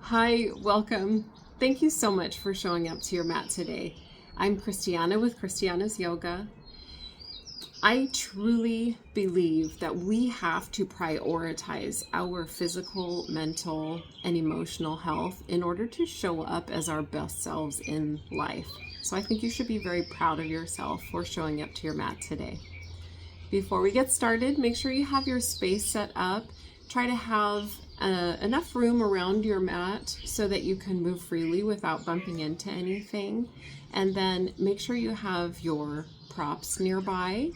Hi, welcome. Thank you so much for showing up to your mat today. I'm Christiana with Christiana's Yoga. I truly believe that we have to prioritize our physical, mental, and emotional health in order to show up as our best selves in life. So I think you should be very proud of yourself for showing up to your mat today. Before we get started, make sure you have your space set up. Try to have enough room around your mat so that you can move freely without bumping into anything. And then make sure you have your props nearby.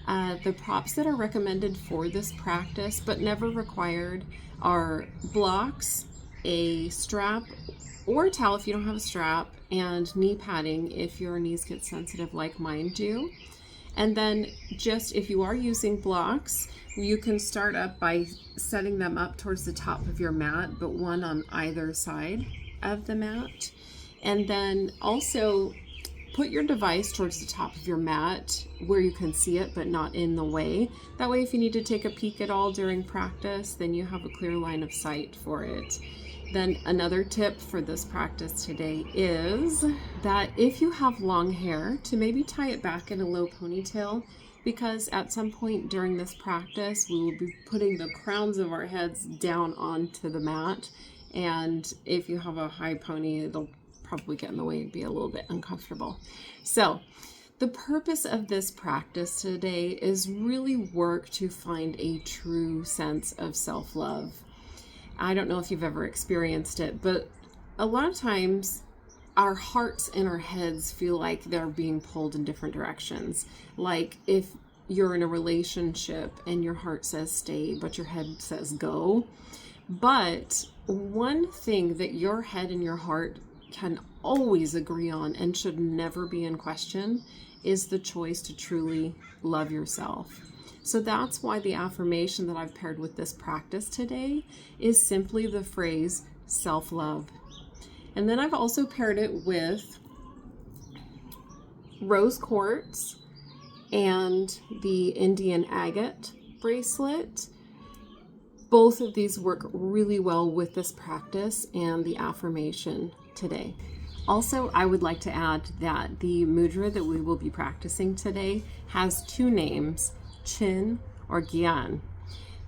The props that are recommended for this practice, but never required, are blocks, a strap or a towel if you don't have a strap, and knee padding if your knees get sensitive like mine do. And then just if you are using blocks, you can start up by setting them up towards the top of your mat, but one on either side of the mat. And then also put your device towards the top of your mat where you can see it, but not in the way. That way, if you need to take a peek at all during practice, then you have a clear line of sight for it. Then another tip for this practice today is that if you have long hair, to maybe tie it back in a low ponytail, because at some point during this practice, we will be putting the crowns of our heads down onto the mat. And if you have a high pony, it'll probably get in the way and be a little bit uncomfortable. So the purpose of this practice today is really work to find a true sense of self-love. I don't know if you've ever experienced it, but a lot of times our hearts and our heads feel like they're being pulled in different directions. Like if you're in a relationship and your heart says stay, but your head says go. But one thing that your head and your heart can always agree on and should never be in question is the choice to truly love yourself. So that's why the affirmation that I've paired with this practice today is simply the phrase self-love. And then I've also paired it with rose quartz and the Indian agate bracelet. Both of these work really well with this practice and the affirmation today. Also, I would like to add that the mudra that we will be practicing today has two names, Chin or Gyan.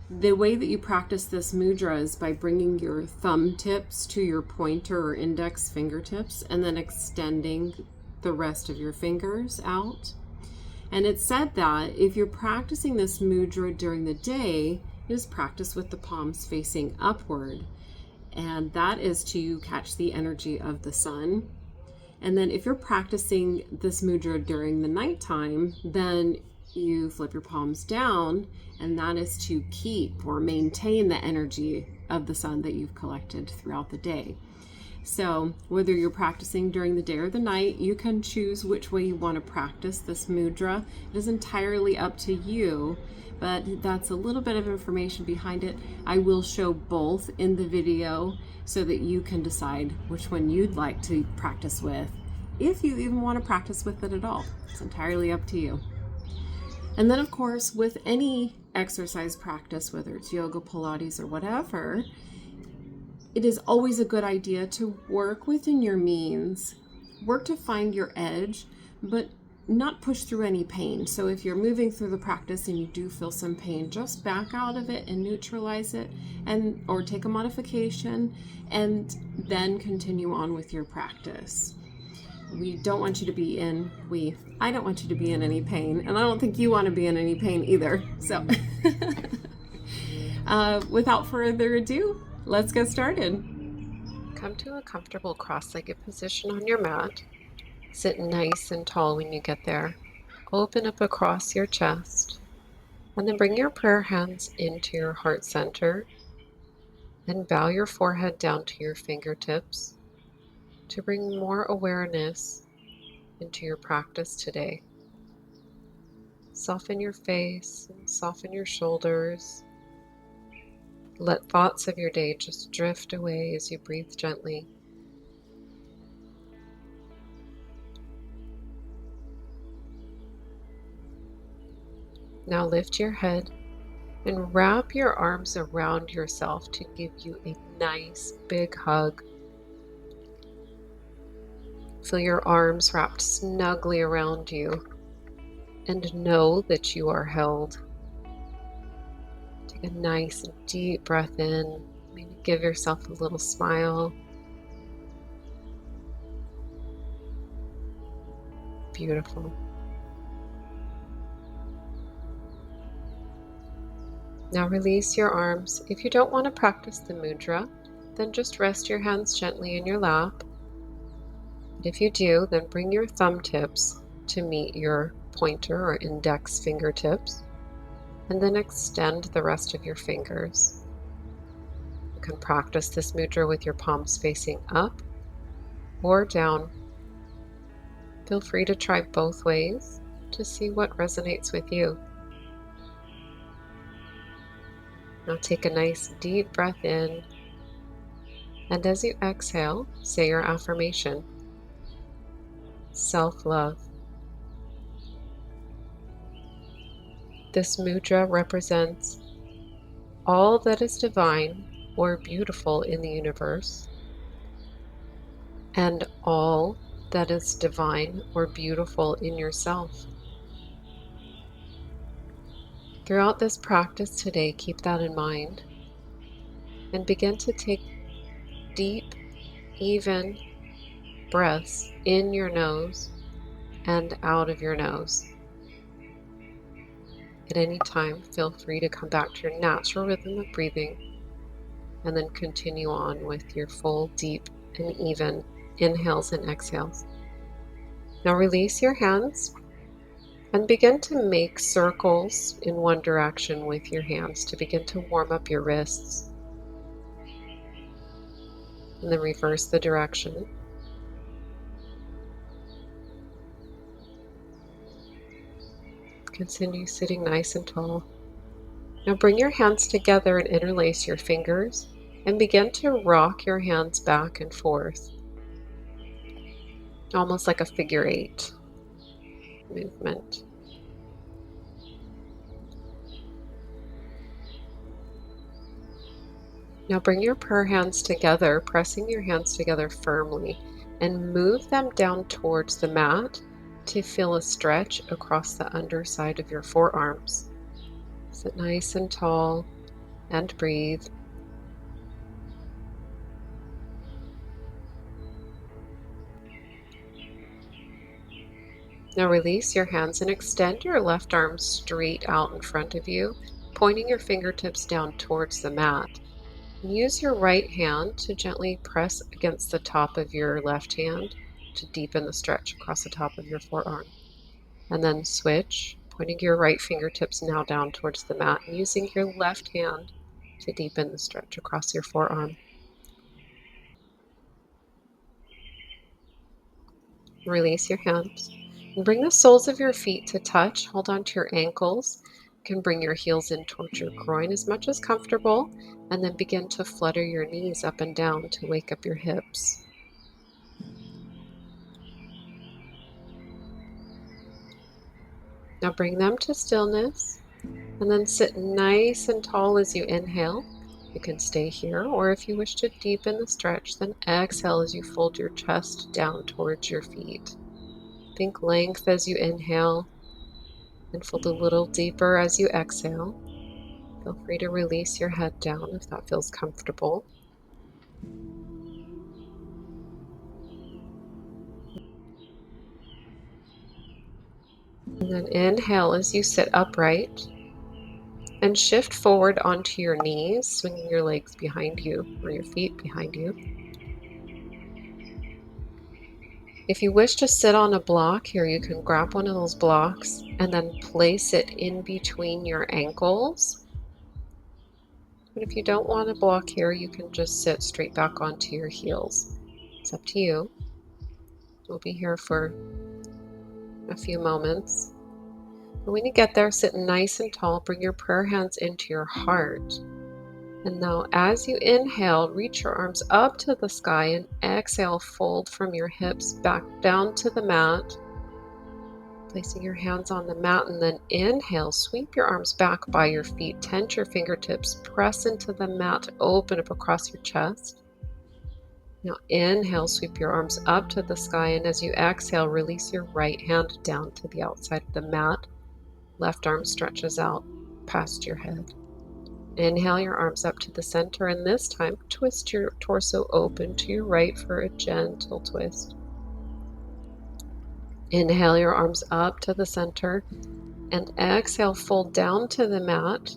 The way that you practice this mudra is by bringing your thumb tips to your pointer or index fingertips and then extending the rest of your fingers out. And it's said that if you're practicing this mudra during the day, it is practiced with the palms facing upward. And that is to catch the energy of the sun. And then if you're practicing this mudra during the nighttime, then you flip your palms down, and that is to keep or maintain the energy of the sun that you've collected throughout the day. So whether you're practicing during the day or the night, you can choose which way you want to practice this mudra. It is entirely up to you, but that's a little bit of information behind it. I will show both in the video so that you can decide which one you'd like to practice with, if you even want to practice with it at all. It's entirely up to you. And then, of course, with any exercise practice, whether it's yoga, Pilates, or whatever, it is always a good idea to work within your means. Work to find your edge, but not push through any pain. So if you're moving through the practice and you do feel some pain, just back out of it and neutralize it, and or take a modification and then continue on with your practice. I don't want you to be in any pain, and I don't think you want to be in any pain either. So without further ado, let's get started. Come to a comfortable cross-legged position on your mat. Sit nice and tall when you get there. Open up across your chest, and then bring your prayer hands into your heart center, and bow your forehead down to your fingertips to bring more awareness into your practice today. Soften your face and soften your shoulders. Let thoughts of your day just drift away as you breathe gently. Now lift your head And wrap your arms around yourself to give you a nice big hug. Feel your arms wrapped snugly around you and know that you are held. Take a nice deep breath in. Maybe give yourself a little smile. Beautiful. Now release your arms. If you don't want to practice the mudra, then just rest your hands gently in your lap. But if you do, then bring your thumb tips to meet your pointer or index fingertips, and then extend the rest of your fingers. You can practice this mudra with your palms facing up or down. Feel free to try both ways to see what resonates with you. Now take a nice deep breath in, and as you exhale, say your affirmation. Self-love. This mudra represents all that is divine or beautiful in the universe, and all that is divine or beautiful in yourself. Throughout this practice today, keep that in mind and begin to take deep, even breaths in your nose and out of your nose. At any time, feel free to come back to your natural rhythm of breathing and then continue on with your full, deep, and even inhales and exhales. Now release your hands and begin to make circles in one direction with your hands to begin to warm up your wrists. And then reverse the direction. Continue sitting nice and tall. Now bring your hands together and interlace your fingers and begin to rock your hands back and forth, almost like a figure eight movement. Now bring your prayer hands together, pressing your hands together firmly, and move them down towards the mat to feel a stretch across the underside of your forearms. Sit nice and tall and breathe. Now release your hands and extend your left arm straight out in front of you, pointing your fingertips down towards the mat. Use your right hand to gently press against the top of your left hand to deepen the stretch across the top of your forearm. And then switch, pointing your right fingertips now down towards the mat and using your left hand to deepen the stretch across your forearm. Release your hands and bring the soles of your feet to touch. Hold on to your ankles. You can bring your heels in towards your groin as much as comfortable, and then begin to flutter your knees up and down to wake up your hips. Now bring them to stillness and then sit nice and tall as you inhale. You can stay here, or if you wish to deepen the stretch, then exhale as you fold your chest down towards your feet. Think length as you inhale and fold a little deeper as you exhale. Feel free to release your head down if that feels comfortable. And then inhale as you sit upright and shift forward onto your knees, swinging your legs behind you or your feet behind you. If you wish to sit on a block here, you can grab one of those blocks and then place it in between your ankles. But if you don't want a block here, you can just sit straight back onto your heels. It's up to you. We'll be here for a few moments. But when you get there, sit nice and tall. Bring your prayer hands into your heart. And now as you inhale, reach your arms up to the sky and exhale, fold from your hips back down to the mat. Placing your hands on the mat, and then inhale, sweep your arms back by your feet, tense your fingertips, press into the mat, open up across your chest. Now inhale, sweep your arms up to the sky, and as you exhale, release your right hand down to the outside of the mat. Left arm stretches out past your head. Inhale your arms up to the center, and this time twist your torso open to your right for a gentle twist. Inhale your arms up to the center, and exhale, fold down to the mat.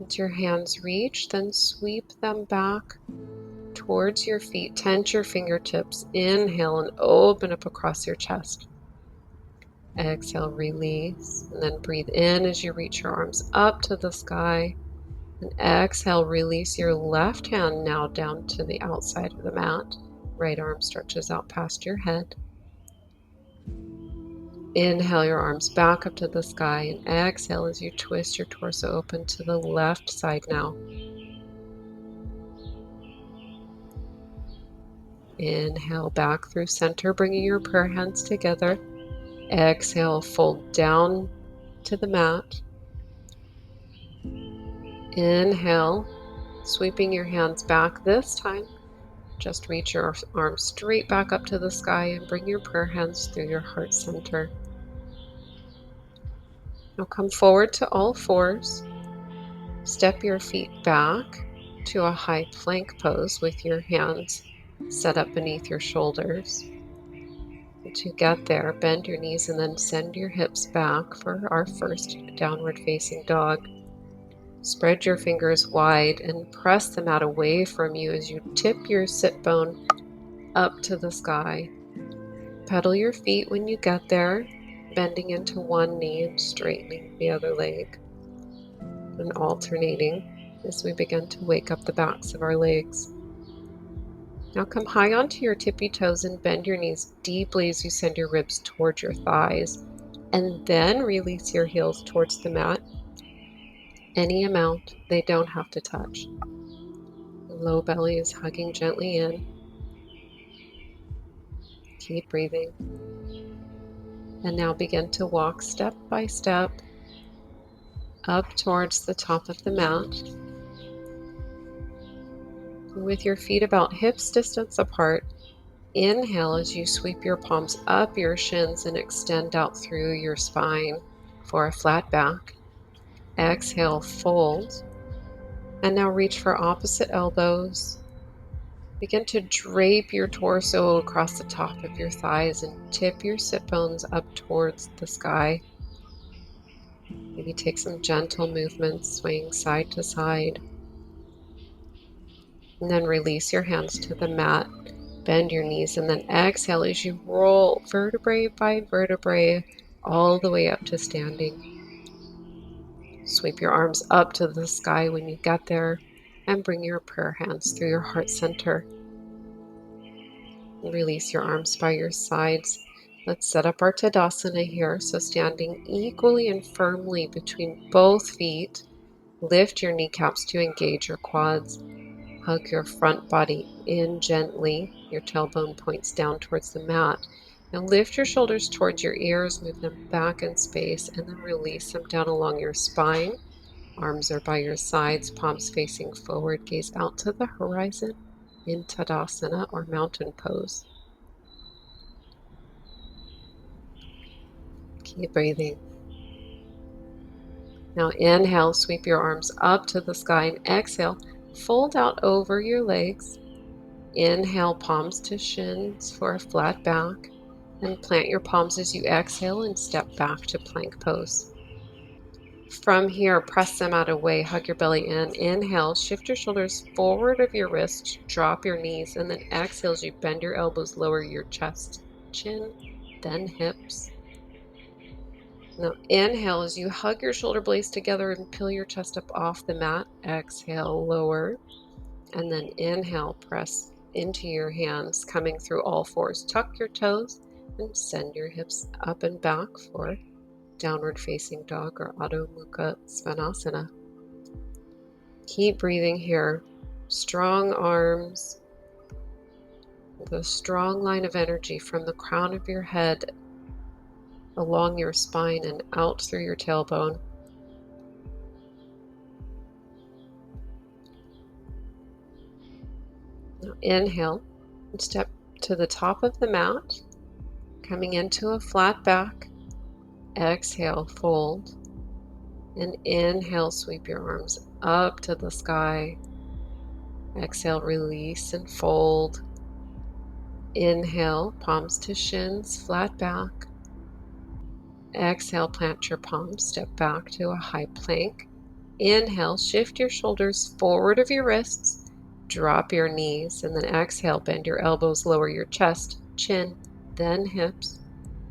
Let your hands reach, then sweep them back towards your feet. Tense your fingertips. Inhale and open up across your chest. Exhale, release, and then breathe in as you reach your arms up to the sky. And exhale, release your left hand now down to the outside of the mat. Right arm stretches out past your head. Inhale your arms back up to the sky, and exhale as you twist your torso open to the left side now. Inhale back through center, bringing your prayer hands together. Exhale, fold down to the mat. Inhale, sweeping your hands back this time. Just reach your arms straight back up to the sky and bring your prayer hands through your heart center. Now come forward to all fours. Step your feet back to a high plank pose with your hands set up beneath your shoulders. To get there, bend your knees and then send your hips back for our first downward facing dog. Spread your fingers wide and press the mat away from you as you tip your sit bone up to the sky. Pedal your feet when you get there, bending into one knee and straightening the other leg, and alternating as we begin to wake up the backs of our legs. Now come high onto your tippy toes and bend your knees deeply as you send your ribs towards your thighs, and then release your heels towards the mat. Any amount, they don't have to touch. The low belly is hugging gently in. Keep breathing. And now begin to walk step by step up towards the top of the mat. With your feet about hips distance apart, inhale as you sweep your palms up your shins and extend out through your spine for a flat back. Exhale, fold. And now reach for opposite elbows. Begin to drape your torso across the top of your thighs and tip your sit bones up towards the sky. Maybe take some gentle movements, swaying side to side. And then release your hands to the mat. Bend your knees and then exhale as you roll vertebrae by vertebrae all the way up to standing. Sweep your arms up to the sky when you get there and bring your prayer hands through your heart center. Release your arms by your sides. Let's set up our Tadasana here. So standing equally and firmly between both feet, lift your kneecaps to engage your quads. Hug your front body in gently. Your tailbone points down towards the mat. Now lift your shoulders towards your ears, move them back in space, and then release them down along your spine. Arms are by your sides, palms facing forward, gaze out to the horizon in Tadasana or mountain pose. Keep breathing. Now inhale, sweep your arms up to the sky, and exhale, fold out over your legs. Inhale, palms to shins for a flat back, and plant your palms as you exhale and step back to plank pose. From here, press them out away, hug your belly in. Inhale, shift your shoulders forward of your wrists, drop your knees, and then exhale as you bend your elbows, lower your chest, chin, then hips. Now inhale as you hug your shoulder blades together and peel your chest up off the mat. Exhale, lower. And then inhale, press into your hands, coming through all fours. Tuck your toes and send your hips up and back for downward facing dog or Adho Mukha Svanasana. Keep breathing here. Strong arms, the strong line of energy from the crown of your head along your spine and out through your tailbone. Now inhale and step to the top of the mat, coming into a flat back. Exhale, fold. And inhale, sweep your arms up to the sky. Exhale, release and fold. Inhale, palms to shins, flat back. Exhale, plant your palms, step back to a high plank. Inhale, shift your shoulders forward of your wrists, drop your knees, and then exhale, bend your elbows, lower your chest, chin, then hips.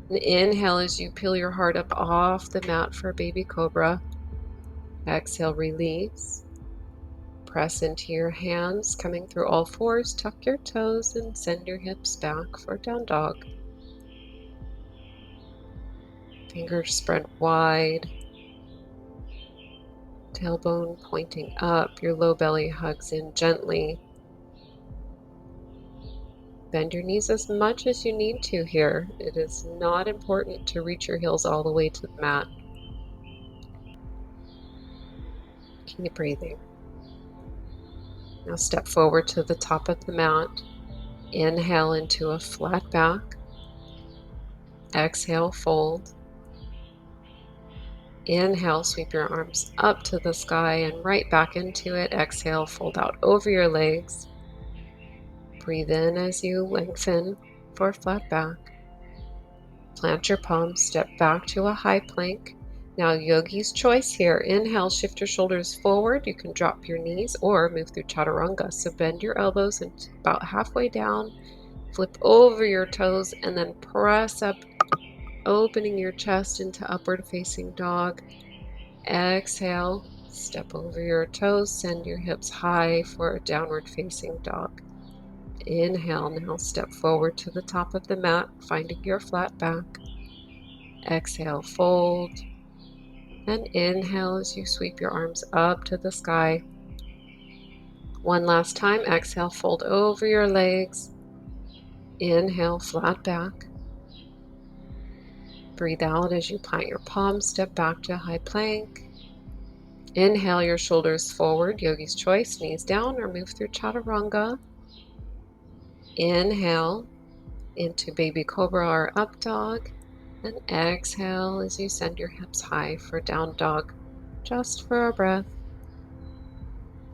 And inhale as you peel your heart up off the mat for baby cobra. Exhale, release. Press into your hands, coming through all fours, tuck your toes and send your hips back for down dog. Fingers spread wide. Tailbone pointing up, your low belly hugs in gently. Bend your knees as much as you need to here. It is not important to reach your heels all the way to the mat. Keep breathing. Now step forward to the top of the mat. Inhale into a flat back. Exhale, fold. Inhale, sweep your arms up to the sky and right back into it. Exhale, fold out over your legs. Breathe in as you lengthen for a flat back. Plant your palms, step back to a high plank. Now yogi's choice here. Inhale, shift your shoulders forward. You can drop your knees or move through chaturanga. So bend your elbows and about halfway down. Flip over your toes and then press up, opening your chest into upward facing dog. Exhale, step over your toes, send your hips high for a downward facing dog. Inhale, now step forward to the top of the mat, finding your flat back. Exhale, fold. And inhale as you sweep your arms up to the sky. One last time, exhale, fold over your legs. Inhale, flat back. Breathe out as you plant your palms, step back to high plank. Inhale your shoulders forward, yogi's choice, knees down or move through chaturanga. Inhale into baby cobra or up dog. And exhale as you send your hips high for down dog, just for a breath.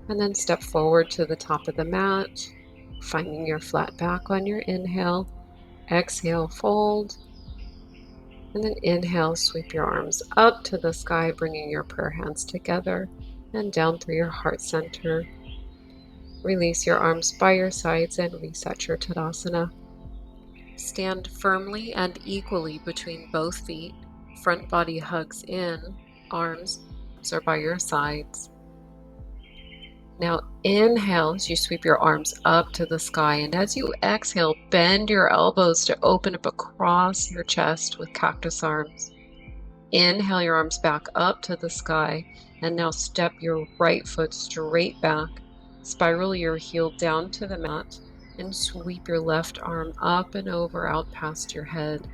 And then step forward to the top of the mat, finding your flat back on your inhale. Exhale, fold. And then inhale, sweep your arms up to the sky, bringing your prayer hands together and down through your heart center. Release your arms by your sides and reset your Tadasana. Stand firmly and equally between both feet. Front body hugs in, arms are by your sides. Now inhale as you sweep your arms up to the sky, and as you exhale, bend your elbows to open up across your chest with cactus arms. Inhale your arms back up to the sky, and now step your right foot straight back. Spiral your heel down to the mat and sweep your left arm up and over out past your head.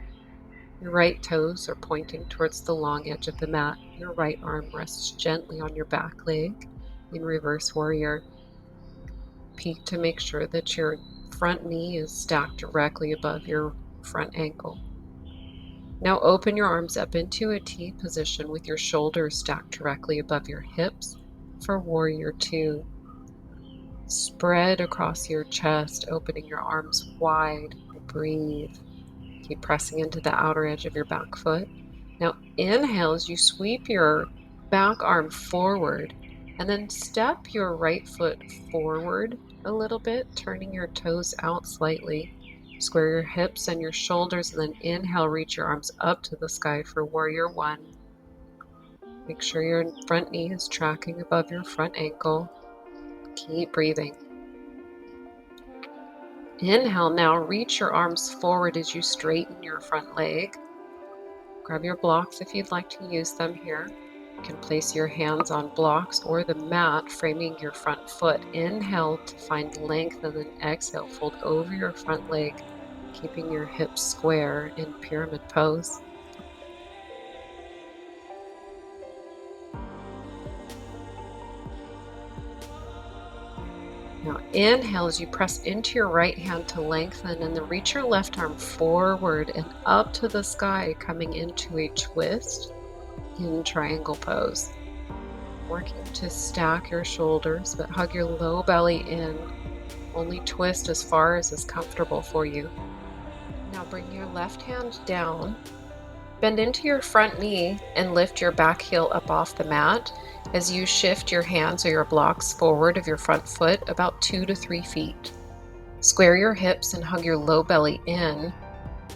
Your right toes are pointing towards the long edge of the mat. Your right arm rests gently on your back leg in reverse warrior. Peek to make sure that your front knee is stacked directly above your front ankle. Now open your arms up into a T position with your shoulders stacked directly above your hips for warrior two. Spread across your chest, opening your arms wide. Breathe. Keep pressing into the outer edge of your back foot. Now inhale as you sweep your back arm forward, and then step your right foot forward a little bit, turning your toes out slightly. Square your hips and your shoulders, and then inhale, reach your arms up to the sky for warrior one. Make sure your front knee is tracking above your front ankle. Keep breathing. Inhale, now reach your arms forward as you straighten your front leg. Grab your blocks if you'd like to use them here. You can place your hands on blocks or the mat, framing your front foot. Inhale to find length, and then exhale, fold over your front leg, keeping your hips square in pyramid pose. Now inhale as you press into your right hand to lengthen, and then reach your left arm forward and up to the sky, coming into a twist in triangle pose. Working to stack your shoulders, but hug your low belly in. Only twist as far as is comfortable for you. Now bring your left hand down, bend into your front knee, and lift your back heel up off the mat as you shift your hands or your blocks forward of your front foot about 2 to 3 feet. Square your hips and hug your low belly in,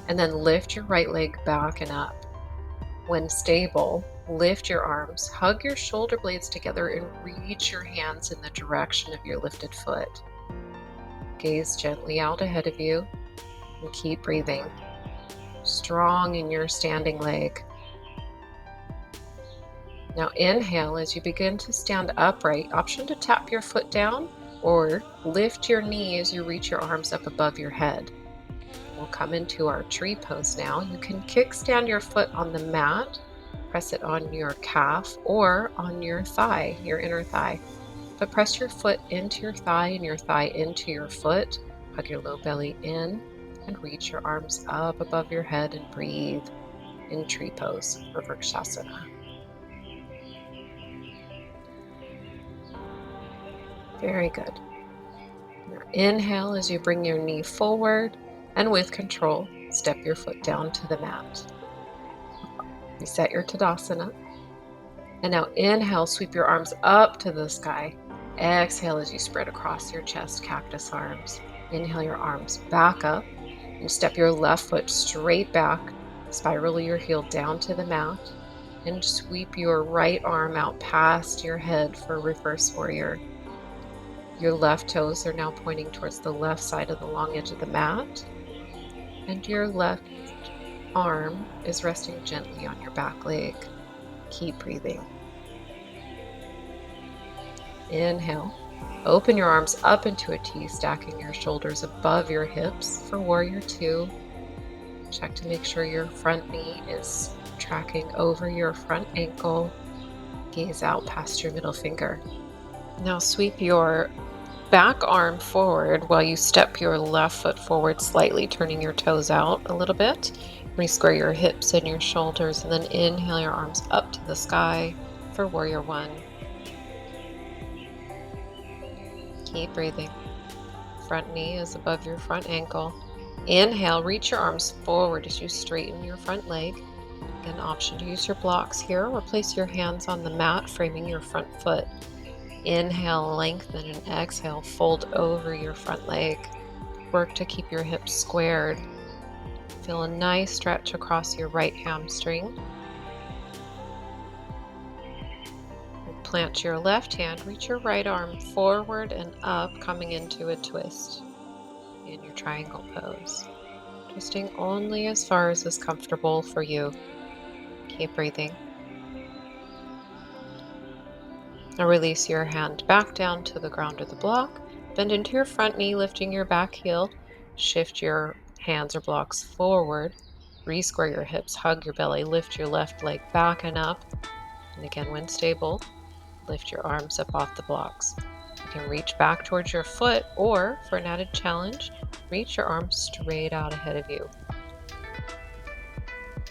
and then lift your right leg back and up. When stable, lift your arms, hug your shoulder blades together, and reach your hands in the direction of your lifted foot. Gaze gently out ahead of you and keep breathing. Strong in your standing leg. Now inhale as you begin to stand upright. Option to tap your foot down or lift your knee as you reach your arms up above your head. We'll come into our tree pose now. You can kickstand your foot on the mat, press it on your calf or on your thigh, your inner thigh. But press your foot into your thigh and your thigh into your foot. Hug your low belly in and reach your arms up above your head and breathe in tree pose or Vrikshasana. Very good. Now inhale as you bring your knee forward and with control, step your foot down to the mat. Reset your Tadasana. And now inhale, sweep your arms up to the sky. Exhale as you spread across your chest, cactus arms. Inhale your arms back up and step your left foot straight back. Spiral your heel down to the mat and sweep your right arm out past your head for reverse warrior. Your left toes are now pointing towards the left side of the long edge of the mat, and your left arm is resting gently on your back leg. Keep breathing. Inhale. Open your arms up into a T, stacking your shoulders above your hips for warrior two. Check to make sure your front knee is tracking over your front ankle. Gaze out past your middle finger. Now sweep your back arm forward while you step your left foot forward slightly, turning your toes out a little bit. Re-square your hips and your shoulders, and then inhale your arms up to the sky for warrior one. Keep breathing. Front knee is above your front ankle. Inhale, reach your arms forward as you straighten your front leg. An option to use your blocks here or place your hands on the mat, framing your front foot. Inhale, lengthen, and exhale, fold over your front leg. Work to keep your hips squared. Feel a nice stretch across your right hamstring. Plant your left hand, reach your right arm forward and up, coming into a twist in your triangle pose. Twisting only as far as is comfortable for you. Keep breathing. Now release your hand back down to the ground or the block. Bend into your front knee, lifting your back heel. Shift your hands or blocks forward. Re-square your hips, hug your belly, lift your left leg back and up. And again, when stable, lift your arms up off the blocks. You can reach back towards your foot, or for an added challenge, reach your arms straight out ahead of you.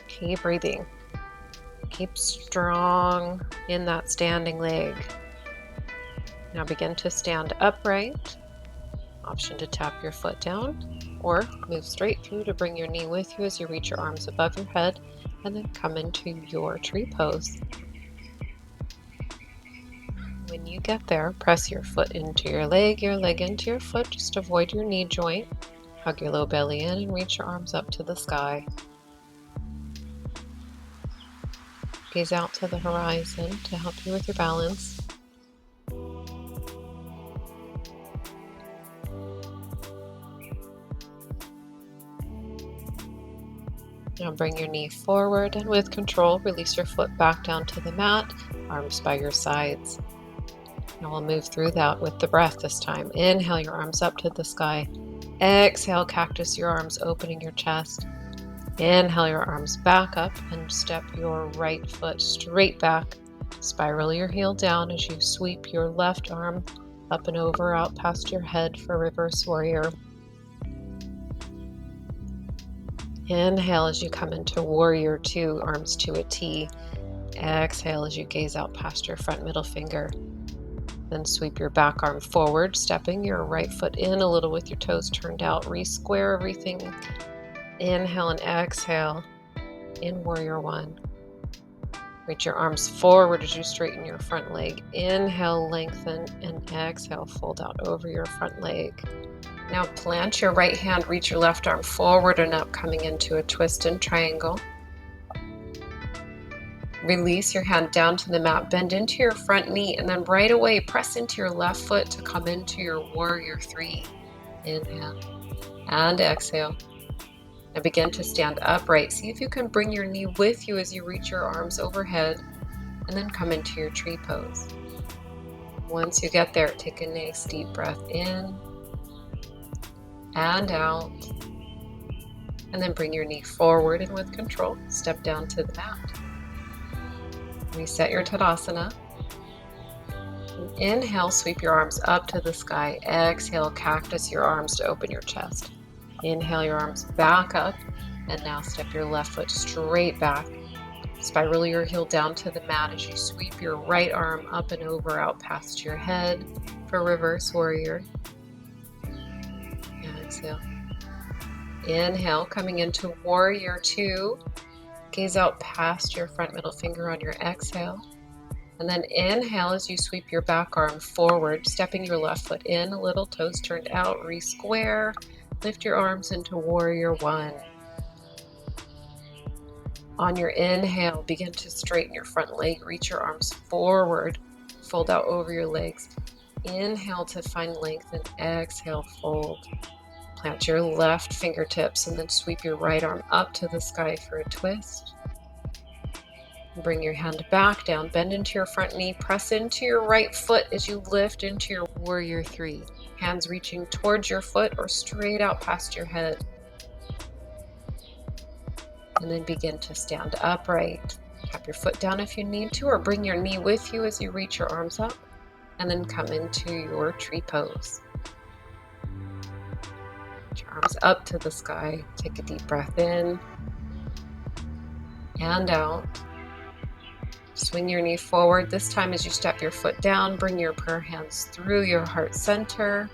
Keep breathing. Keep strong in that standing leg. Now begin to stand upright. Option to tap your foot down or move straight through to bring your knee with you as you reach your arms above your head and then come into your tree pose. When you get there, press your foot into your leg into your foot. Just avoid your knee joint. Hug your low belly in and reach your arms up to the sky. Gaze out to the horizon to help you with your balance. Now bring your knee forward and with control, release your foot back down to the mat, arms by your sides. Now we'll move through that with the breath this time. Inhale your arms up to the sky. Exhale, cactus your arms, opening your chest. Inhale your arms back up and step your right foot straight back. Spiral your heel down as you sweep your left arm Up and over, out past your head for reverse warrior. Inhale as you come into warrior two, arms to a T. Exhale as you gaze out past your front middle finger. Then sweep your back arm forward, stepping your right foot in a little with your toes turned out. Re-square everything. Inhale and exhale in warrior one. Reach your arms forward as you straighten your front leg. Inhale, lengthen, and exhale, fold out over your front leg. Now plant your right hand, reach your left arm forward and up, coming into a twist and triangle. Release your hand down to the mat, bend into your front knee, and then right away press into your left foot to come into your warrior three. Inhale and exhale. And begin to stand upright. See if you can bring your knee with you as you reach your arms overhead and then come into your tree pose. Once you get there, take a nice deep breath in and out. And then bring your knee forward and with control, step down to the mat. Reset your Tadasana. Inhale, sweep your arms up to the sky. Exhale, cactus your arms to open your chest. Inhale your arms back up, and now step your left foot straight back. Spiral your heel down to the mat as you sweep your right arm up and over, out past your head for reverse warrior. And exhale. Inhale, coming into warrior two. Gaze out past your front middle finger on your exhale. And then inhale as you sweep your back arm forward, stepping your left foot in a little, toes turned out, re-square. Lift your arms into warrior one. On your inhale, begin to straighten your front leg, reach your arms forward, fold out over your legs. Inhale to find length and exhale, fold. Plant your left fingertips and then sweep your right arm up to the sky for a twist. Bring your hand back down, bend into your front knee, press into your right foot as you lift into your warrior three. Hands reaching towards your foot or straight out past your head. And then begin to stand upright. Tap your foot down if you need to, or bring your knee with you as you reach your arms up. And then come into your tree pose. Reach your arms up to the sky. Take a deep breath in and out. Swing your knee forward. This time as you step your foot down, bring your prayer hands through your heart center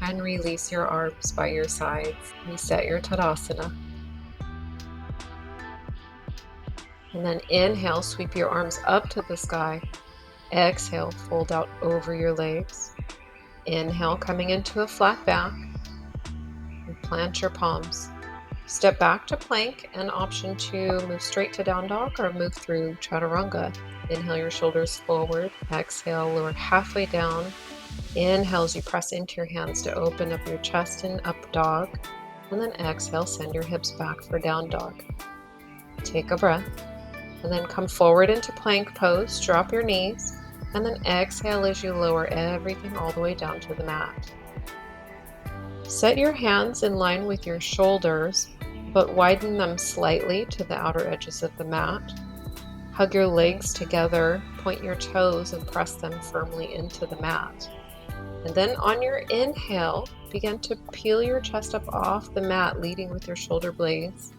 and release your arms by your sides. Reset your Tadasana. And then inhale, sweep your arms up to the sky. Exhale, fold out over your legs. Inhale, coming into a flat back. And plant your palms. Step back to plank, and option two, move straight to down dog or move through chaturanga. Inhale your shoulders forward. Exhale, lower halfway down. Inhale as you press into your hands to open up your chest and up dog. And then exhale, send your hips back for down dog. Take a breath. And then come forward into plank pose. Drop your knees. And then exhale as you lower everything all the way down to the mat. Set your hands in line with your shoulders, but widen them slightly to the outer edges of the mat. Hug your legs together, point your toes, and press them firmly into the mat. And then on your inhale, begin to peel your chest up off the mat, leading with your shoulder blades.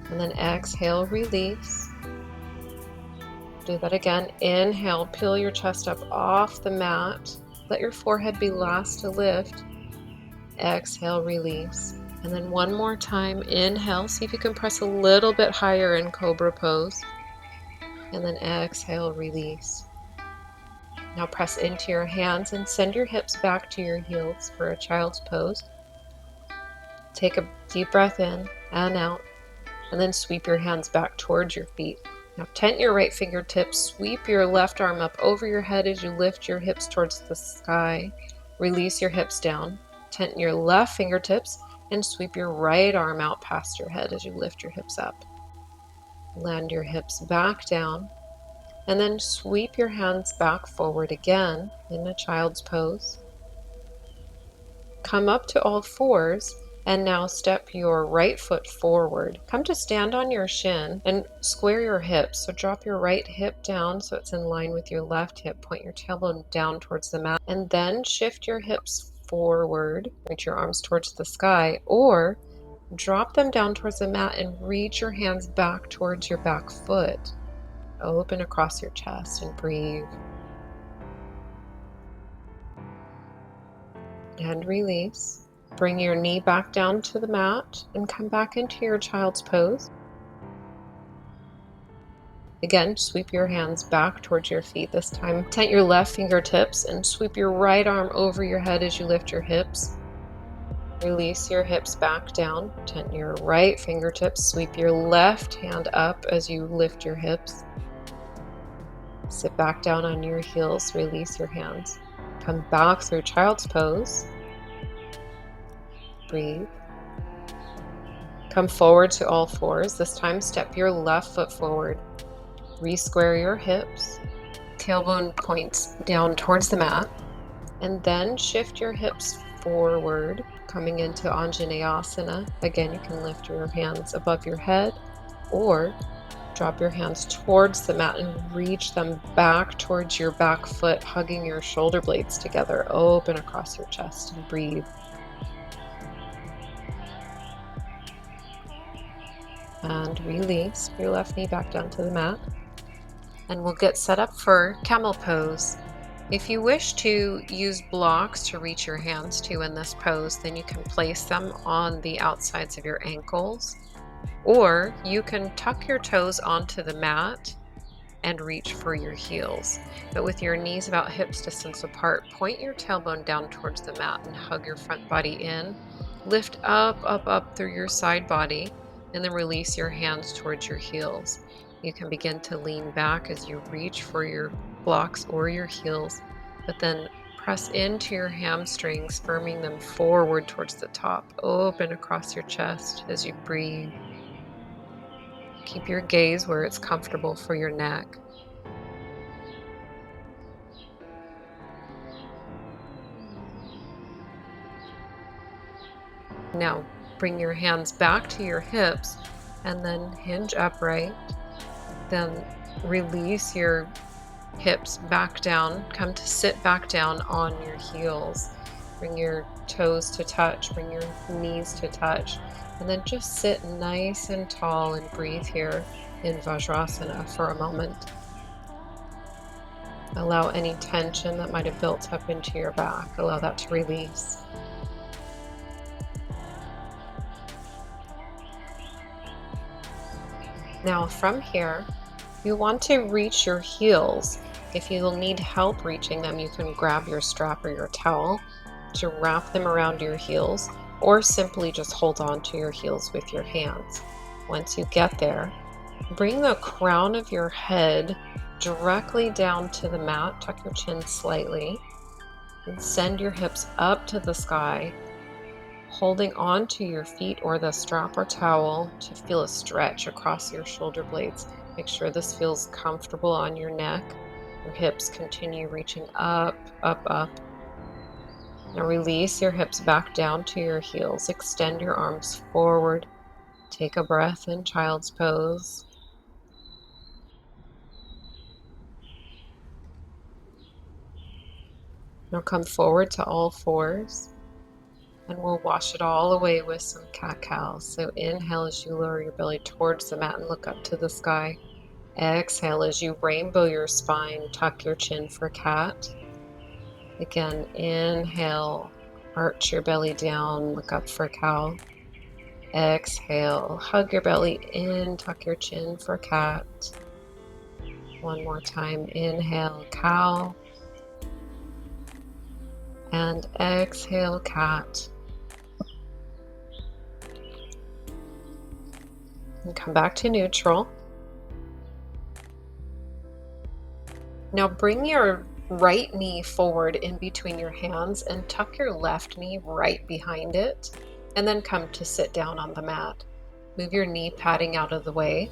And then exhale, release. Do that again. Inhale, peel your chest up off the mat. Let your forehead be last to lift. Exhale, release. And then one more time, inhale. See if you can press a little bit higher in Cobra pose. And then exhale, release. Now press into your hands and send your hips back to your heels for a child's pose. Take a deep breath in and out, and then sweep your hands back towards your feet. Now tent your right fingertips, sweep your left arm up over your head as you lift your hips towards the sky. Release your hips down. Tent your left fingertips and sweep your right arm out past your head as you lift your hips up. Land your hips back down, and then sweep your hands back forward again in a child's pose. Come up to all fours And now step your right foot forward. Come to stand on your shin and square your hips. So drop your right hip down so it's in line with your left hip. Point your tailbone down towards the mat. And then shift your hips forward. Reach your arms towards the sky, or drop them down towards the mat and reach your hands back towards your back foot. Open across your chest and breathe. And release. Bring your knee back down to the mat and come back into your child's pose. Again, sweep your hands back towards your feet. This time, tent your left fingertips and sweep your right arm over your head as you lift your hips. Release your hips back down. Tent your right fingertips. Sweep your left hand up as you lift your hips. Sit back down on your heels. Release your hands. Come back through child's pose. Breathe. Come forward to all fours. This time, step your left foot forward. Re-square your hips. Tailbone points down towards the mat. And then shift your hips forward, coming into Anjaneyasana. Again, you can lift your hands above your head or drop your hands towards the mat and reach them back towards your back foot, hugging your shoulder blades together. Open across your chest and breathe. And release your left knee back down to the mat. And we'll get set up for camel pose. If you wish to use blocks to reach your hands to in this pose, then you can place them on the outsides of your ankles, or you can tuck your toes onto the mat and reach for your heels. But with your knees about hips distance apart, point your tailbone down towards the mat and hug your front body in. Lift up, up, up through your side body, and then release your hands towards your heels. You can begin to lean back as you reach for your blocks or your heels, but then press into your hamstrings, firming them forward towards the top. Open across your chest as you breathe. Keep your gaze where it's comfortable for your neck. Now, bring your hands back to your hips and then hinge upright. Then release your hips back down. Come to sit back down on your heels. Bring your toes to touch, bring your knees to touch, and then just sit nice and tall and breathe here in Vajrasana for a moment. Allow any tension that might have built up into your back, allow that to release. Now from here, you want to reach your heels. If you'll need help reaching them, you can grab your strap or your towel to wrap them around your heels, or simply just hold on to your heels with your hands. Once you get there, bring the crown of your head directly down to the mat, tuck your chin slightly, and send your hips up to the sky, holding on to your feet or the strap or towel to feel a stretch across your shoulder blades. Make sure this feels comfortable on your neck. Your hips continue reaching up, up, up. Now release your hips back down to your heels. Extend your arms forward. Take a breath in child's pose. Now come forward to all fours. And we'll wash it all away with some cat-cow. So inhale as you lower your belly towards the mat and look up to the sky. Exhale as you rainbow your spine, tuck your chin for cat. Again, inhale, arch your belly down, look up for cow. Exhale, hug your belly in, tuck your chin for cat. One more time, inhale, cow. And exhale, cat. And come back to neutral. Now bring your right knee forward in between your hands and tuck your left knee right behind it, and then come to sit down on the mat. Move your knee padding out of the way.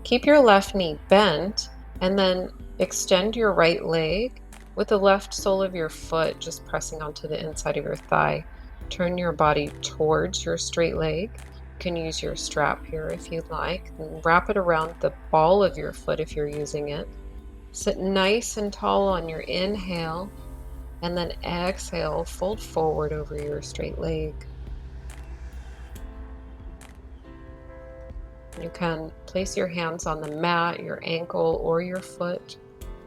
Keep your left knee bent and then extend your right leg With the left sole of your foot just pressing onto the inside of your thigh, turn your body towards your straight leg. You can use your strap here if you'd like, and wrap it around the ball of your foot if you're using it. Sit nice and tall on your inhale, and then exhale, fold forward over your straight leg. You can place your hands on the mat, your ankle, or your foot,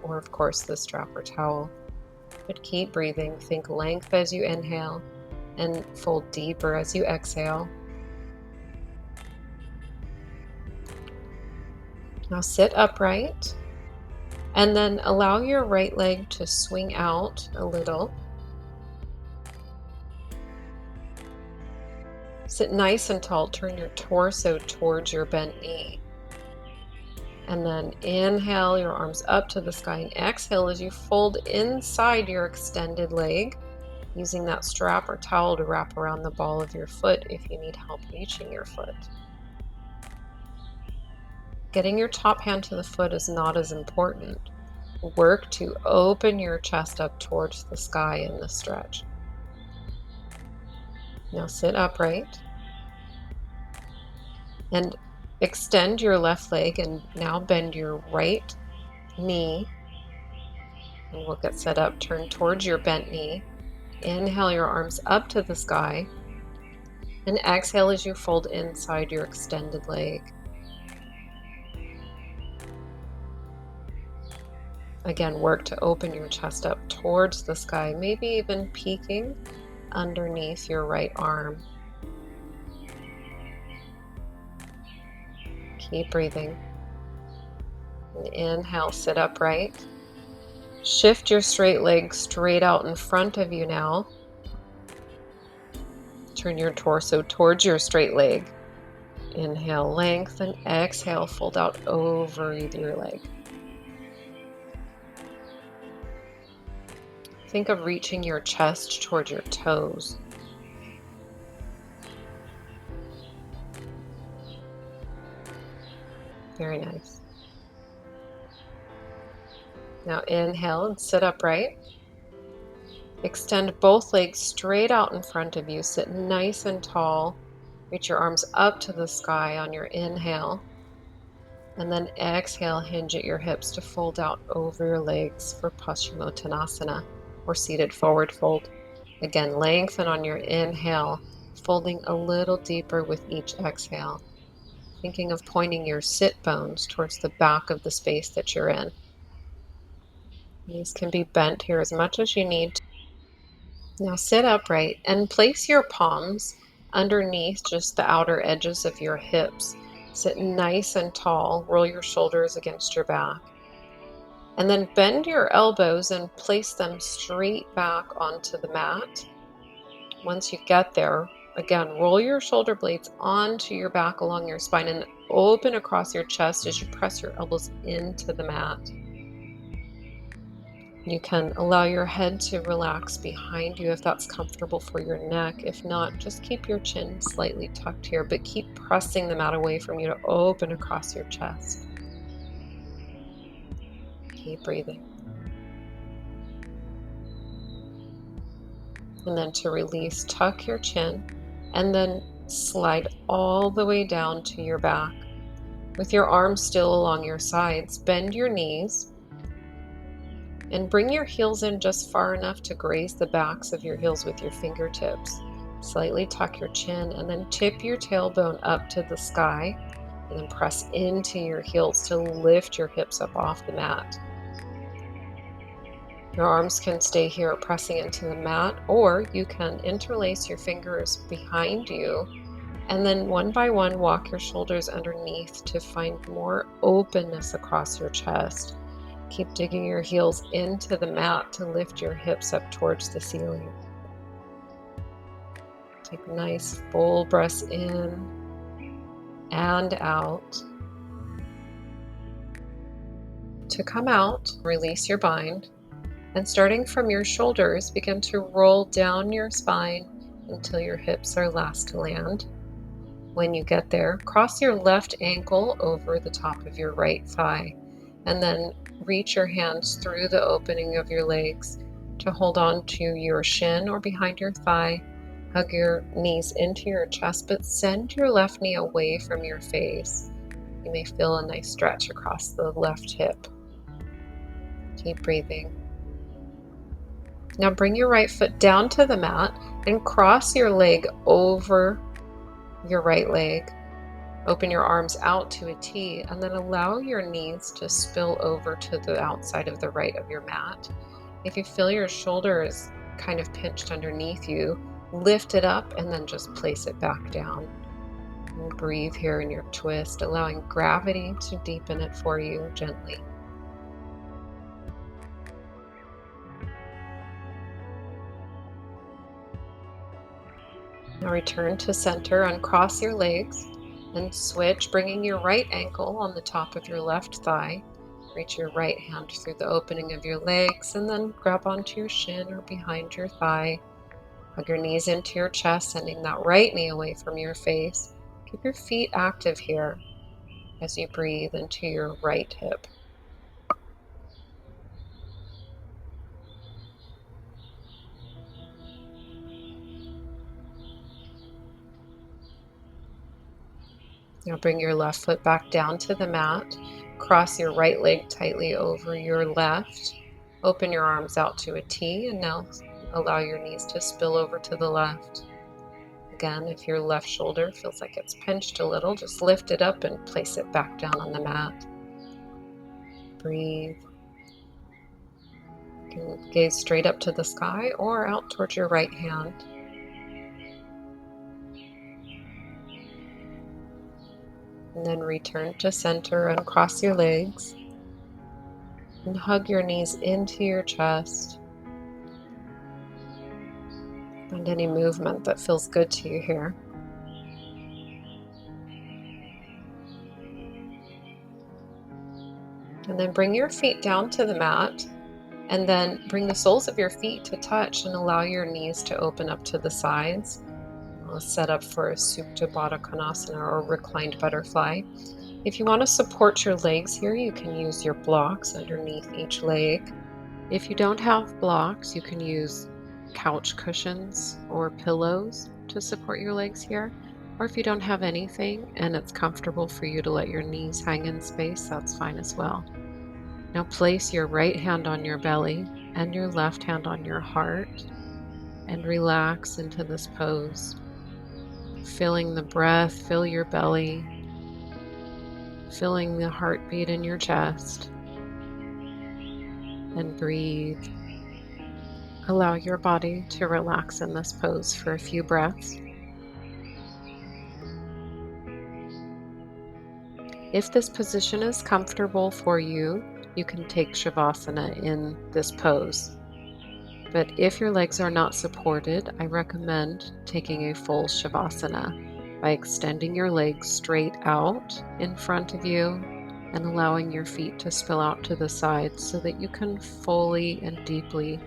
or of course the strap or towel. But keep breathing. Think length as you inhale and fold deeper as you exhale. Now sit upright and then allow your right leg to swing out a little. Sit nice and tall. Turn your torso towards your bent knee. And then inhale your arms up to the sky and exhale as you fold inside your extended leg, using that strap or towel to wrap around the ball of your foot if you need help reaching your foot. Getting your top hand to the foot is not as important. Work to open your chest up towards the sky in this stretch. Now sit upright and extend your left leg, and now bend your right knee, and we'll get set up. Turn towards your bent knee. Inhale your arms up to the sky, and exhale as you fold inside your extended leg. Again, work to open your chest up towards the sky, maybe even peeking underneath your right arm. Keep breathing. And inhale, sit upright. Shift your straight leg straight out in front of you now. Turn your torso towards your straight leg. Inhale, lengthen. Exhale, fold out over your leg. Think of reaching your chest towards your toes. Very nice. Now inhale and sit upright. Extend both legs straight out in front of you. Sit nice and tall. Reach your arms up to the sky on your inhale. And then exhale, hinge at your hips to fold out over your legs for Paschimottanasana, or seated forward fold. Again, lengthen on your inhale, folding a little deeper with each exhale. Thinking of pointing your sit bones towards the back of the space that you're in. These can be bent here as much as you need. Now sit upright and place your palms underneath just the outer edges of your hips. Sit nice and tall, roll your shoulders against your back. And then bend your elbows and place them straight back onto the mat. Once you get there, again, roll your shoulder blades onto your back along your spine and open across your chest as you press your elbows into the mat. You can allow your head to relax behind you if that's comfortable for your neck. If not, just keep your chin slightly tucked here, but keep pressing the mat away from you to open across your chest. Keep breathing. And then to release, tuck your chin and then slide all the way down to your back. With your arms still along your sides, bend your knees and bring your heels in just far enough to graze the backs of your heels with your fingertips. Slightly tuck your chin and then tip your tailbone up to the sky, and then press into your heels to lift your hips up off the mat. Your arms can stay here pressing into the mat, or you can interlace your fingers behind you and then one by one walk your shoulders underneath to find more openness across your chest. Keep digging your heels into the mat to lift your hips up towards the ceiling. Take nice full breaths in and out. To come out, release your bind, and starting from your shoulders, begin to roll down your spine until your hips are last to land. When you get there, cross your left ankle over the top of your right thigh, and then reach your hands through the opening of your legs to hold on to your shin or behind your thigh. Hug your knees into your chest, but send your left knee away from your face. You may feel a nice stretch across the left hip. Keep breathing. Now bring your right foot down to the mat and cross your leg over your right leg. Open your arms out to a T and then allow your knees to spill over to the outside of the right of your mat. If you feel your shoulder is kind of pinched underneath you, lift it up and then just place it back down. And breathe here in your twist, allowing gravity to deepen it for you gently. Now return to center, uncross your legs and switch, bringing your right ankle on the top of your left thigh. Reach your right hand through the opening of your legs and then grab onto your shin or behind your thigh. Hug your knees into your chest, sending that right knee away from your face. Keep your feet active here as you breathe into your right hip. Now bring your left foot back down to the mat. Cross your right leg tightly over your left. Open your arms out to a T and now allow your knees to spill over to the left. Again, if your left shoulder feels like it's pinched a little, just lift it up and place it back down on the mat. Breathe. You can gaze straight up to the sky or out towards your right hand. And then return to center, uncross your legs, and hug your knees into your chest. Find any movement that feels good to you here. And then bring your feet down to the mat, and then bring the soles of your feet to touch and allow your knees to open up to the sides. We'll set up for a Supta Baddha Konasana or reclined butterfly. If you want to support your legs here, you can use your blocks underneath each leg. If you don't have blocks, you can use couch cushions or pillows to support your legs here. Or if you don't have anything and it's comfortable for you to let your knees hang in space, that's fine as well. Now place your right hand on your belly and your left hand on your heart and relax into this pose. Feeling the breath, fill your belly, feeling the heartbeat in your chest, and breathe. Allow your body to relax in this pose for a few breaths. If this position is comfortable for you, you can take Shavasana in this pose. But if your legs are not supported, I recommend taking a full Shavasana by extending your legs straight out in front of you and allowing your feet to spill out to the sides so that you can fully and deeply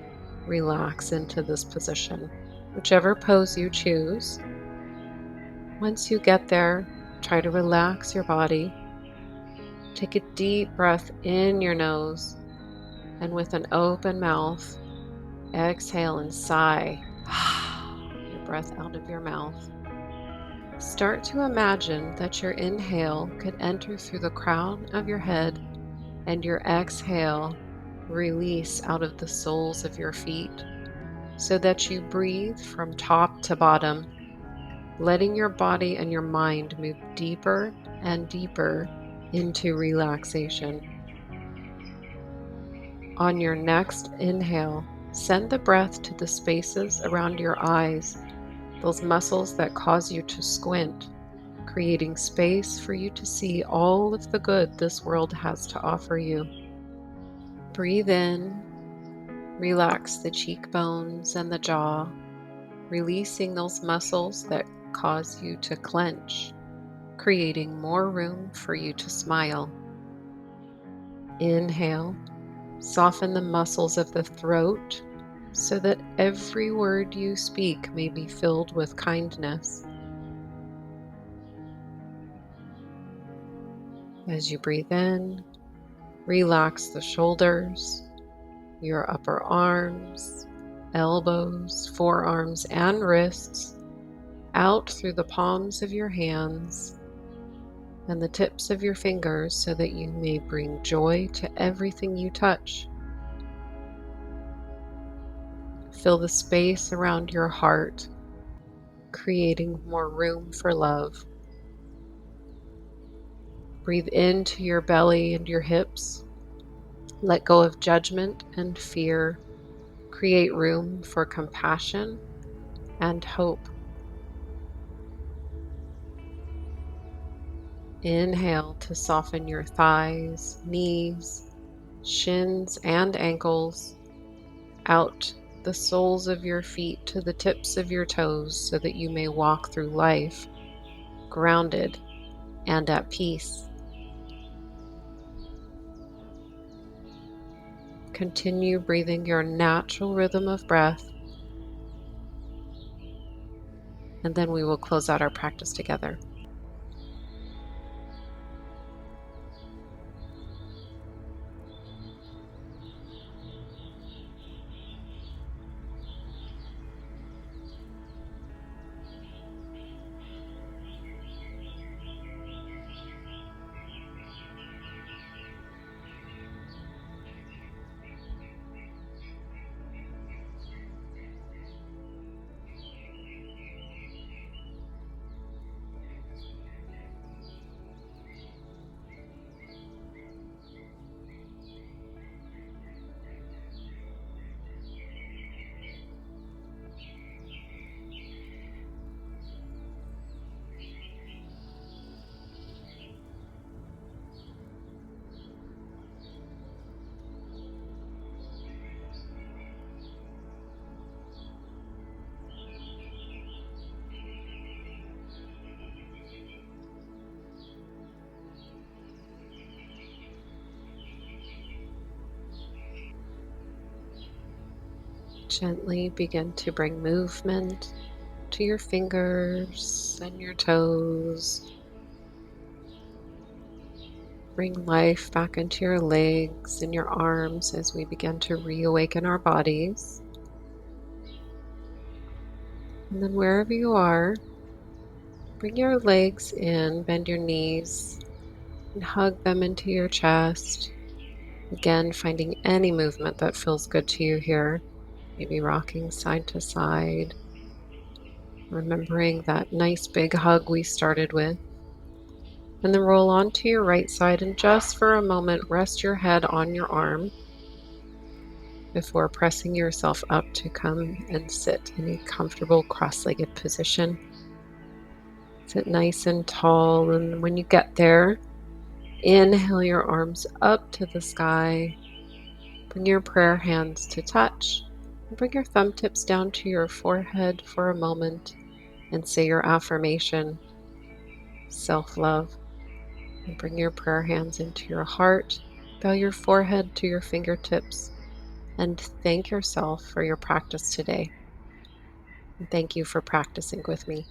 relax into this position. Whichever pose you choose, once you get there, try to relax your body. Take a deep breath in your nose, and with an open mouth, exhale and sigh your breath out of your mouth. Start to imagine that your inhale could enter through the crown of your head and your exhale release out of the soles of your feet so that you breathe from top to bottom, letting your body and your mind move deeper and deeper into relaxation. On your next inhale, send the breath to the spaces around your eyes, those muscles that cause you to squint, creating space for you to see all of the good this world has to offer you. Breathe in, relax the cheekbones and the jaw, releasing those muscles that cause you to clench, creating more room for you to smile. Inhale, soften the muscles of the throat so that every word you speak may be filled with kindness. As you breathe in, Relax the shoulders, your upper arms, elbows, forearms, and wrists out through the palms of your hands and the tips of your fingers so that you may bring joy to everything you touch. Fill the space around your heart, creating more room for love. Breathe into your belly and your hips. Let go of judgment and fear. Create room for compassion and hope. Inhale to soften your thighs, knees, shins, and ankles, out the soles of your feet to the tips of your toes so that you may walk through life grounded and at peace. Continue breathing your natural rhythm of breath, and then we will close out our practice together. Gently begin to bring movement to your fingers and your toes. Bring life back into your legs and your arms as we begin to reawaken our bodies. And then wherever you are, bring your legs in, bend your knees, and hug them into your chest. Again, finding any movement that feels good to you here. Maybe rocking side to side. Remembering that nice big hug we started with. And then roll onto your right side and just for a moment rest your head on your arm before pressing yourself up to come and sit in a comfortable cross-legged position. Sit nice and tall, and when you get there, inhale your arms up to the sky. Bring your prayer hands to touch. And bring your thumb tips down to your forehead for a moment and say your affirmation, self-love. And bring your prayer hands into your heart. Bow your forehead to your fingertips and thank yourself for your practice today. And thank you for practicing with me.